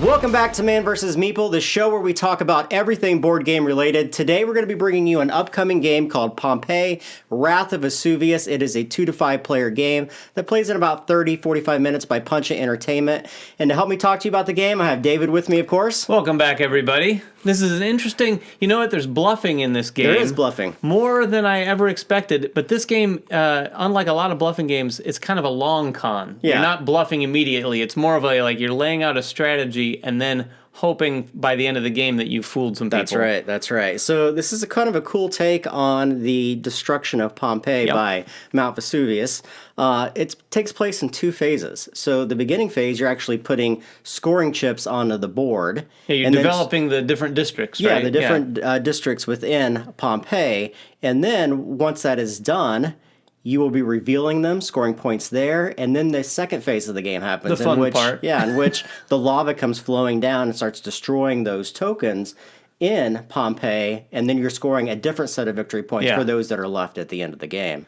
Welcome back to Man vs. Meeple, the show where we talk about everything board game related. Today we're going to be bringing you an upcoming game called Pompeii, Wrath of Vesuvius. It is a 2 to 5 player game that plays in about 30-45 minutes by Punch Entertainment. And to help me talk to you about the game, I have David with me, of course. Welcome back, everybody. This is an interesting... You know what? There's bluffing in this game. There is bluffing. More than I ever expected. But this game, unlike a lot of bluffing games, it's kind of a long con. Yeah. You're not bluffing immediately. It's more of a, like, you're laying out a strategy and then hoping by the end of the game that you fooled some people. That's right. So this is a kind of a cool take on the destruction of Pompeii by Mount Vesuvius. It takes place in 2 phases. So the beginning phase, you're actually putting scoring chips onto the board. Yeah, you're developing the different districts, right? Yeah, the different districts within Pompeii. And then once that is done, you will be revealing them, scoring points there, and then the second phase of the game happens. The fun part. Yeah, in which the lava comes flowing down and starts destroying those tokens in Pompeii, and then you're scoring a different set of victory points for those that are left at the end of the game.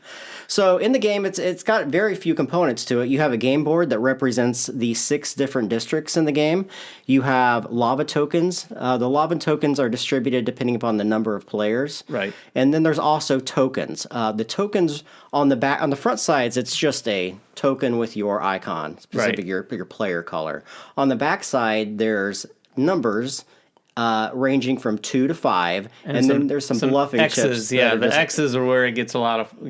So in the game, it's got very few components to it. You have a game board that represents the 6 different districts in the game. You have lava tokens. The lava tokens are distributed depending upon the number of players. Right. And then there's also tokens. The tokens on the front sides, it's just a token with your icon, specific your player color. On the back side, there's numbers ranging from 2 to 5, and then there's some bluffing X's, chips. Yeah, the X's are where it gets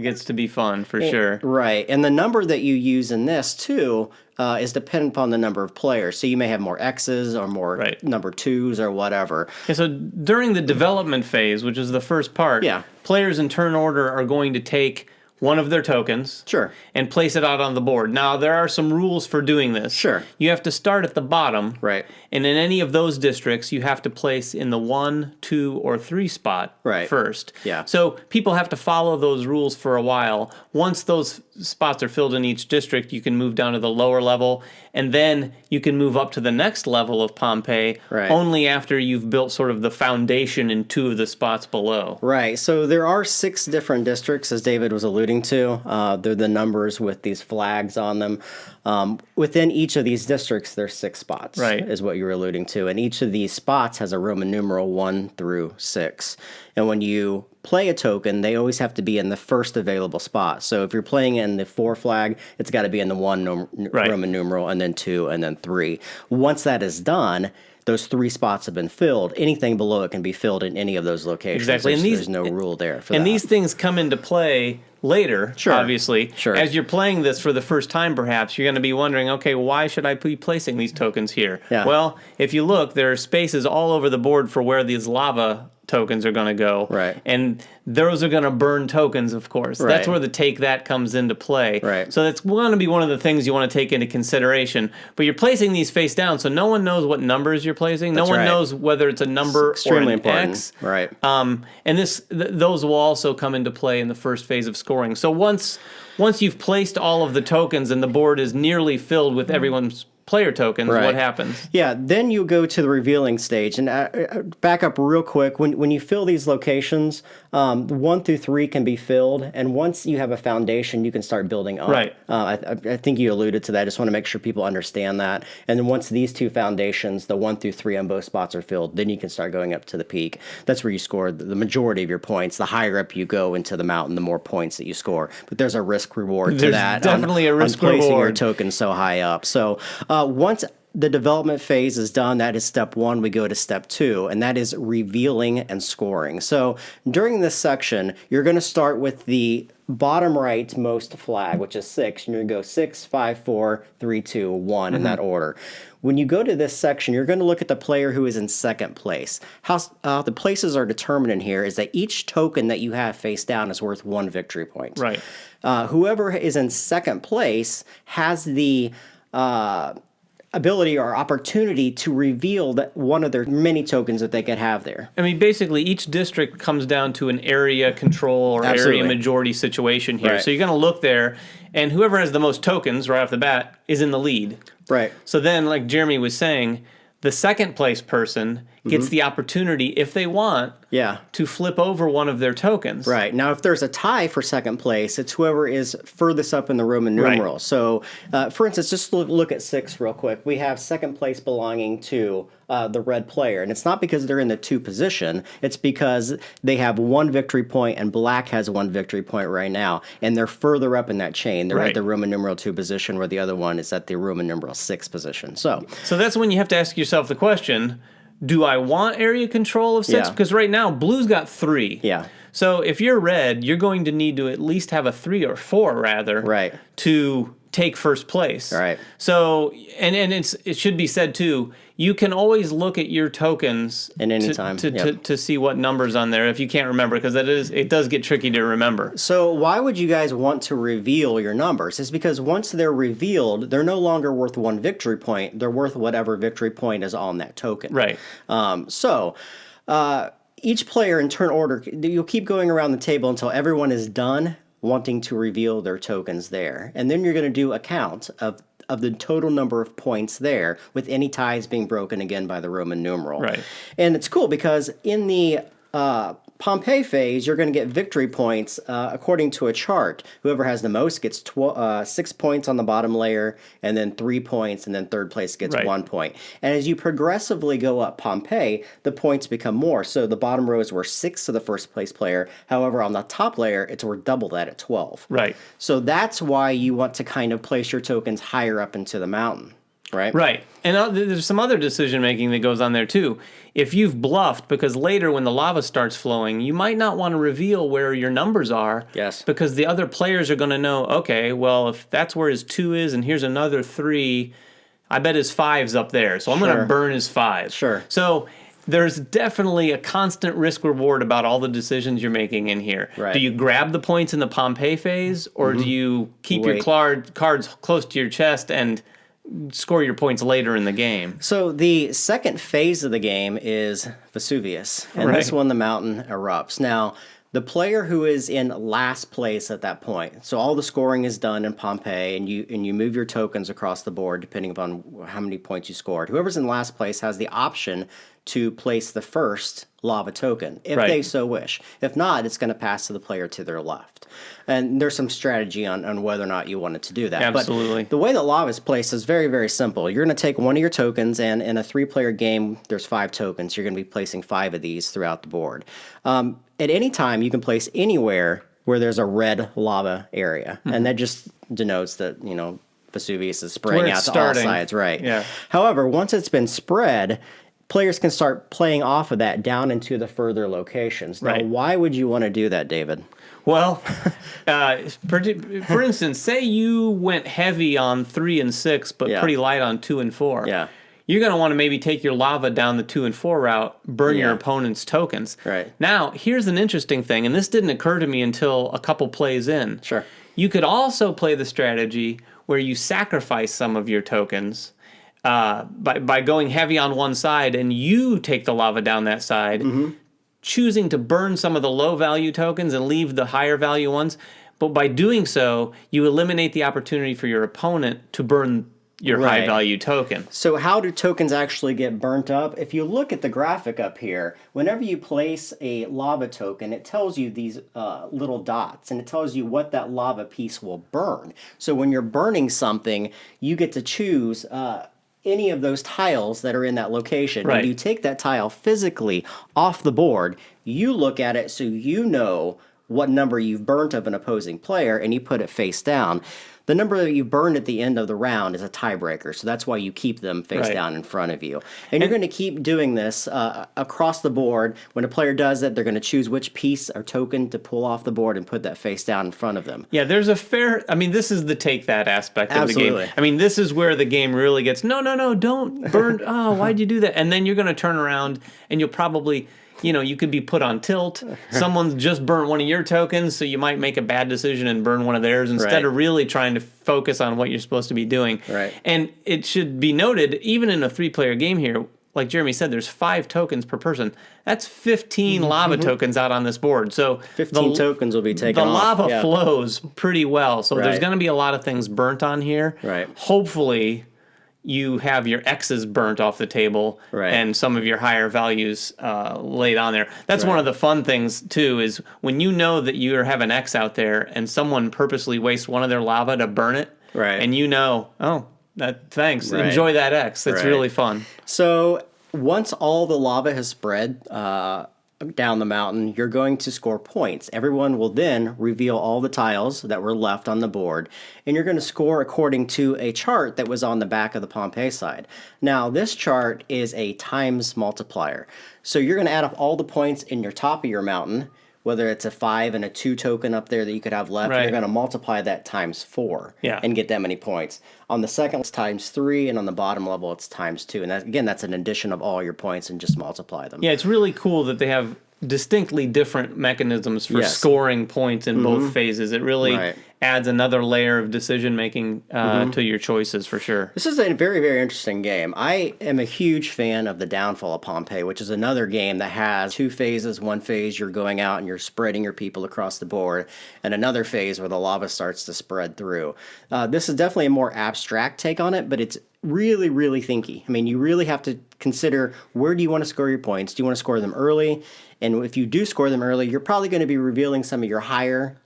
gets to be fun for sure. Right, and the number that you use in this too is dependent upon the number of players. So you may have more X's or more number 2s or whatever. Yeah, so during the development phase, which is the first part, players in turn order are going to take one of their tokens and place it out on the board. Now, there are some rules for doing this. Sure. You have to start at the bottom. Right. And in any of those districts, you have to place in the 1, 2, or 3 spot first. Yeah. So people have to follow those rules for a while. Once those spots are filled in each district, you can move down to the lower level, and then you can move up to the next level of Pompeii only after you've built sort of the foundation in 2 of the spots below. Right. So there are 6 different districts, as David was alluding to. They're the numbers with these flags on them. Within each of these districts, there's 6 spots, is what you're alluding to. And each of these spots has a Roman numeral 1 through 6. And when you play a token, they always have to be in the first available spot. So if you're playing in the 4 flag, it's got to be in the 1 Roman numeral, and then 2, and then 3. Once that is done, those 3 spots have been filled. Anything below it can be filled in any of those locations. Exactly. There's no rule there for that. And these things come into play later, obviously. Sure. As you're playing this for the first time, perhaps, you're going to be wondering, okay, why should I be placing these tokens here? Yeah. Well, if you look, there are spaces all over the board for where these lava tokens are going to go. Right. And those are going to burn tokens, of course. Right. That's where the take that comes into play. Right. So that's going to be one of the things you want to take into consideration. But you're placing these face down, so no one knows what numbers you're placing. No one knows whether it's a number or an important. X. Right. And those will also come into play in the first phase of scoring. So once you've placed all of the tokens and the board is nearly filled with everyone's player tokens, what happens? Yeah, then you go to the revealing stage. And back up real quick. When you fill these locations, 1 through 3 can be filled. And once you have a foundation, you can start building up. Right. I think you alluded to that. I just want to make sure people understand that. And then once these 2 foundations, the 1 through 3 on both spots are filled, then you can start going up to the peak. That's where you score the majority of your points. The higher up you go into the mountain, the more points that you score. But there's a risk reward to that. There's definitely a risk on placing reward. your tokens so high up. So once the development phase is done, that is step 1, we go to step 2, and that is revealing and scoring. So during this section, you're going to start with the bottom right most flag, which is 6, and you're going to go 6, 5, 4, 3, 2, 1 in that order. When you go to this section, you're going to look at the player who is in second place. How the places are determined in here is that each token that you have face down is worth 1 victory point. Right. Whoever is in second place has the ability or opportunity to reveal that one of their many tokens that they could have there. I mean, basically, each district comes down to an area control or area majority situation here. Right. So you're going to look there, and whoever has the most tokens right off the bat is in the lead. Right. So then, like Jeremy was saying, the second place person gets the opportunity, if they want, to flip over one of their tokens. Right. Now, if there's a tie for second place, it's whoever is furthest up in the Roman numeral. So, for instance, just look at 6 real quick. We have second place belonging to the red player. And it's not because they're in the 2 position. It's because they have 1 victory point and black has 1 victory point right now. And they're further up in that chain. They're at the Roman numeral 2 position, where the other one is at the Roman numeral 6 position. So that's when you have to ask yourself the question, do I want area control of 6? Because right now, blue's got 3. Yeah. So if you're red, you're going to need to at least have a 3 or 4, rather, to take first place. Right. So, and it should be said, too, you can always look at your tokens at any time to see what number's on there if you can't remember, because it does get tricky to remember. So why would you guys want to reveal your numbers? It's because once they're revealed, they're no longer worth 1 victory point. They're worth whatever victory point is on that token. Right. Each player in turn order, you'll keep going around the table until everyone is done wanting to reveal their tokens there. And then you're going to do a count of the total number of points there, with any ties being broken again by the Roman numeral. Right. And it's cool because in the Pompeii phase, you're going to get victory points according to a chart. Whoever has the most gets 6 points on the bottom layer, and then 3 points, and then third place gets 1 point. And as you progressively go up Pompeii, the points become more. So the bottom row is worth 6 to the first place player. However, on the top layer, it's worth double that at 12. Right. So that's why you want to kind of place your tokens higher up into the mountain. Right. Right. And there's some other decision-making that goes on there, too. If you've bluffed, because later when the lava starts flowing, you might not want to reveal where your numbers are. Yes. Because the other players are going to know, okay, well, if that's where his 2 is and here's another 3, I bet his 5's up there. So I'm going to burn his 5. Sure. So there's definitely a constant risk-reward about all the decisions you're making in here. Right. Do you grab the points in the Pompeii phase, or do you keep your cards close to your chest and score your points later in the game? So the second phase of the game is Vesuvius, and this one the mountain erupts. Now, the player who is in last place at that point, so all the scoring is done in Pompeii, and you move your tokens across the board depending upon how many points you scored. Whoever's in last place has the option to place the first lava token, if they so wish. If not, it's going to pass to the player to their left. And there's some strategy on whether or not you wanted to do that. Absolutely. But the way that lava is placed is very, very simple. You're going to take one of your tokens, and in a 3-player game, there's 5 tokens. You're going to be placing 5 of these throughout the board. At any time, you can place anywhere where there's a red lava area. And that just denotes that, Vesuvius is spraying out to all sides. Right. Yeah. However, once it's been spread, players can start playing off of that down into the further locations. Now, why would you want to do that, David? Well, for instance, say you went heavy on 3 and 6, but pretty light on 2 and 4. Yeah. You're going to want to maybe take your lava down the 2 and 4 route, burn your opponent's tokens. Right. Now, here's an interesting thing, and this didn't occur to me until a couple plays in. Sure. You could also play the strategy where you sacrifice some of your tokens by going heavy on one side, and you take the lava down that side, choosing to burn some of the low-value tokens and leave the higher-value ones. But by doing so, you eliminate the opportunity for your opponent to burn your high-value token. So how do tokens actually get burnt up? If you look at the graphic up here, whenever you place a lava token, it tells you these little dots, and it tells you what that lava piece will burn. So when you're burning something, you get to choose any of those tiles that are in that location. Right. And you take that tile physically off the board, you look at it so you know what number you've burnt of an opposing player, and you put it face down. The number that you burned at the end of the round is a tiebreaker, so that's why you keep them face down in front of you. And you're going to keep doing this across the board. When a player does that, they're going to choose which piece or token to pull off the board and put that face down in front of them. Yeah, there's a this is the take that aspect of the game. This is where the game really gets, no, don't burn, why'd you do that? And then you're going to turn around and you'll probably... you could be put on tilt. Someone's just burnt one of your tokens, so you might make a bad decision and burn one of theirs instead of really trying to focus on what you're supposed to be doing. Right. And it should be noted, even in a 3-player game here, like Jeremy said, there's 5 tokens per person. That's 15 lava tokens out on this board. So 15 tokens will be taken off. The lava flows pretty well. So there's going to be a lot of things burnt on here. Right. Hopefully, you have your X's burnt off the table and some of your higher values laid on there. That's one of the fun things, too, is when you know that you have an X out there and someone purposely wastes one of their lava to burn it, and you know, thanks, enjoy that X. It's really fun. So once all the lava has spread down the mountain, you're going to score points. Everyone will then reveal all the tiles that were left on the board, and you're going to score according to a chart that was on the back of the Pompeii side. Now, this chart is a times multiplier. So you're going to add up all the points in your top of your mountain, whether it's a 5 and a 2 token up there that you could have left, and you're going to multiply that times 4 and get that many points. On the second, it's times 3, and on the bottom level, it's times 2. And that, again, that's an addition of all your points, and just multiply them. Yeah, it's really cool that they have distinctly different mechanisms for scoring points in both phases. It really adds another layer of decision making to your choices, for sure. This is a very, very interesting game. I am a huge fan of the Downfall of Pompeii, which is another game that has 2 phases. One phase you're going out and you're spreading your people across the board, and another phase where the lava starts to spread through. This is definitely a more abstract take on it, but it's really, really thinky. I mean, you really have to consider, where do you want to score your points? Do you want to score them early? And if you do score them early, you're probably going to be revealing some of your higher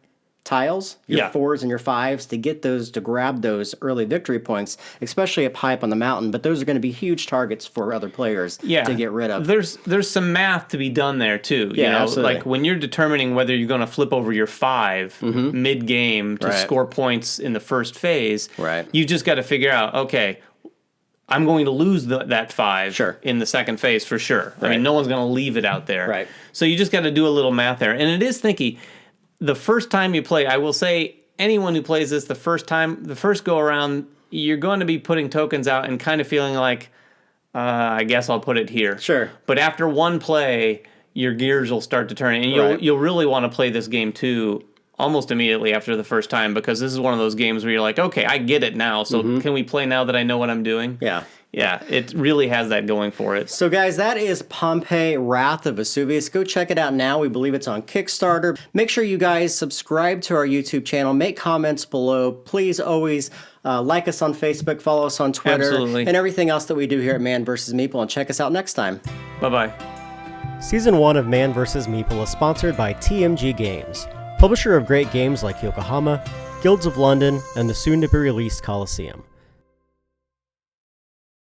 tiles, your 4s and your 5s, to get those, to grab those early victory points, especially up high up on the mountain. But those are going to be huge targets for other players to get rid of. There's some math to be done there too. You know, absolutely. Like when you're determining whether you're going to flip over your 5 mid-game to score points in the first phase, you just got to figure out, okay, I'm going to lose that 5 in the second phase for sure. I mean, no one's going to leave it out there. So you just got to do a little math there. And it is thinky. The first time you play, I will say, anyone who plays this the first go around, you're going to be putting tokens out and kind of feeling like, I guess I'll put it here. But after one play, your gears will start to turn. And you'll really want to play this game too almost immediately after the first time, because this is one of those games where you're like, okay, I get it now, so can we play now that I know what I'm doing? Yeah, it really has that going for it. So guys, that is Pompeii Wrath of Vesuvius. Go check it out now. We believe it's on Kickstarter. Make sure you guys subscribe to our YouTube channel. Make comments below. Please always like us on Facebook, follow us on Twitter, and everything else that we do here at Man vs. Meeple, and check us out next time. Bye-bye. Season 1 of Man vs. Meeple is sponsored by TMG Games, publisher of great games like Yokohama, Guilds of London, and the soon-to-be-released Colosseum.